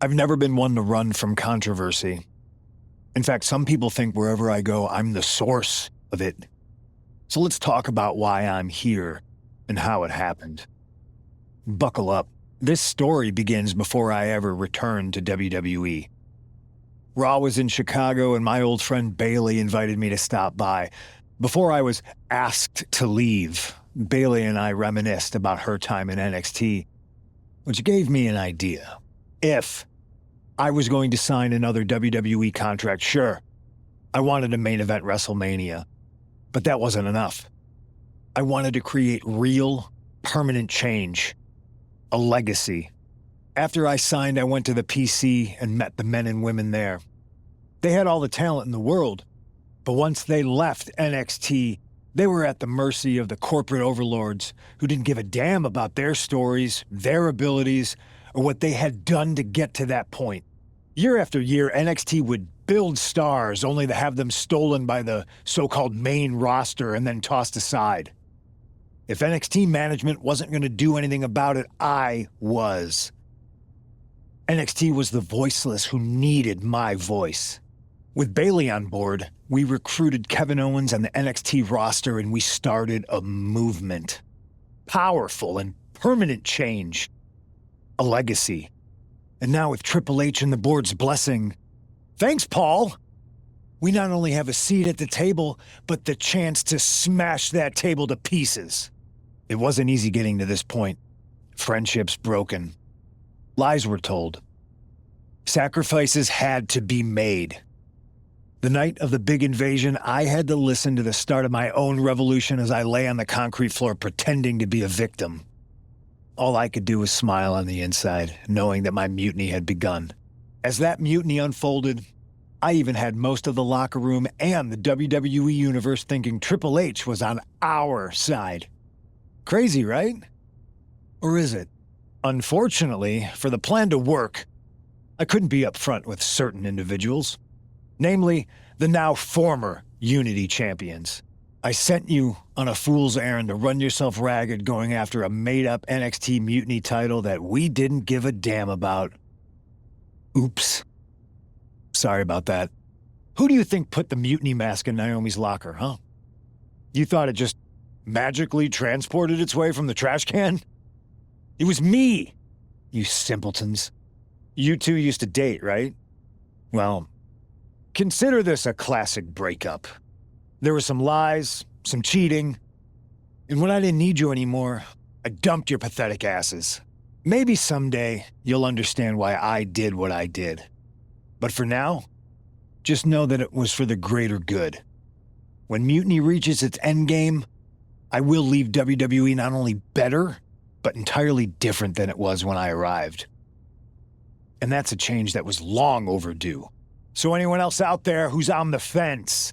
I've never been one to run from controversy. In fact, some people think wherever I go, I'm the source of it. So let's talk about why I'm here and how it happened. Buckle up. This story begins before I ever returned to WWE. Raw was in Chicago and my old friend Bailey invited me to stop by. Before I was asked to leave, Bailey and I reminisced about her time in NXT, which gave me an idea. If I was going to sign another WWE contract, sure, I wanted to main event WrestleMania, but that wasn't enough. I wanted to create real, permanent change, a legacy. After I signed, I went to the PC and met the men and women there. They had all the talent in the world, but once they left NXT, they were at the mercy of the corporate overlords who didn't give a damn about their stories, their abilities, or what they had done to get to that point. Year after year, NXT would build stars only to have them stolen by the so-called main roster and then tossed aside. If NXT management wasn't going to do anything about it, I was. NXT was the voiceless who needed my voice. With Bailey on board, we recruited Kevin Owens and the NXT roster and we started a movement. Powerful and permanent change. A legacy. And now with Triple H and the board's blessing, thanks, Paul! We not only have a seat at the table, but the chance to smash that table to pieces. It wasn't easy getting to this point. Friendships broken. Lies were told. Sacrifices had to be made. The night of the big invasion, I had to listen to the start of my own revolution as I lay on the concrete floor pretending to be a victim. All I could do was smile on the inside, knowing that my mutiny had begun. As that mutiny unfolded, I even had most of the locker room and the WWE Universe thinking Triple H was on our side. Crazy, right? Or is it? Unfortunately, for the plan to work, I couldn't be upfront with certain individuals. Namely, the now former Unity champions. I sent you on a fool's errand to run yourself ragged going after a made-up NXT Mutiny title that we didn't give a damn about. Oops. Sorry about that. Who do you think put the Mutiny mask in Naomi's locker, huh? You thought it just magically transported its way from the trash can? It was me, you simpletons. You two used to date, right? Well, consider this a classic breakup. There were some lies, some cheating, and when I didn't need you anymore, I dumped your pathetic asses. Maybe someday you'll understand why I did what I did. But for now, just know that it was for the greater good. When Mutiny reaches its endgame, I will leave WWE not only better, but entirely different than it was when I arrived. And that's a change that was long overdue. So anyone else out there who's on the fence,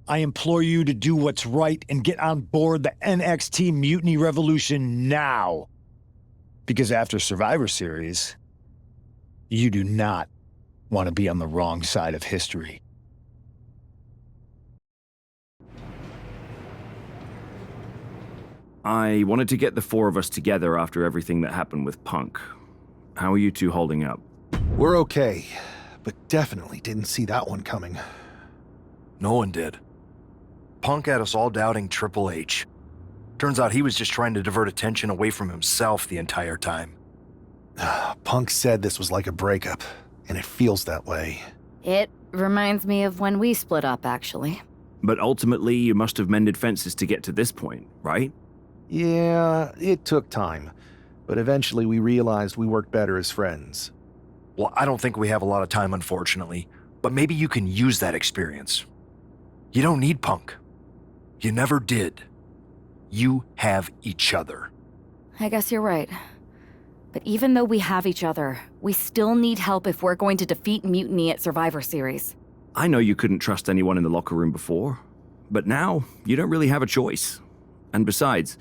I implore you to do what's right and get on board the NXT Mutiny Revolution now. Because after Survivor Series, you do not want to be on the wrong side of history. I wanted to get the four of us together after everything that happened with Punk. How are you two holding up? We're okay, but definitely didn't see that one coming. No one did. Punk had us all doubting Triple H. Turns out he was just trying to divert attention away from himself the entire time. Punk said this was like a breakup, and it feels that way. It reminds me of when we split up, actually. But ultimately, you must have mended fences to get to this point, right? Yeah, it took time, but eventually we realized we worked better as friends. Well, I don't think we have a lot of time, unfortunately, but maybe you can use that experience. You don't need Punk. You never did. You have each other. I guess you're right. But even though we have each other, we still need help if we're going to defeat Mutiny at Survivor Series. I know you couldn't trust anyone in the locker room before, but now you don't really have a choice. And besides,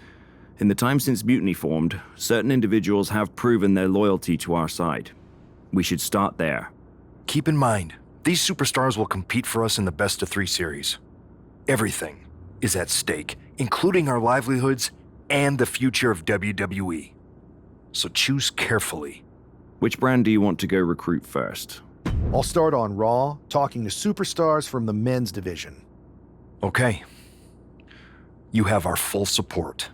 in the time since Mutiny formed, certain individuals have proven their loyalty to our side. We should start there. Keep in mind, these superstars will compete for us in the best-of-3 series. Everything is at stake, including our livelihoods and the future of WWE. So choose carefully Which brand do you want to go recruit first? I'll start on Raw, talking to superstars from the men's division. Okay. You have our full support.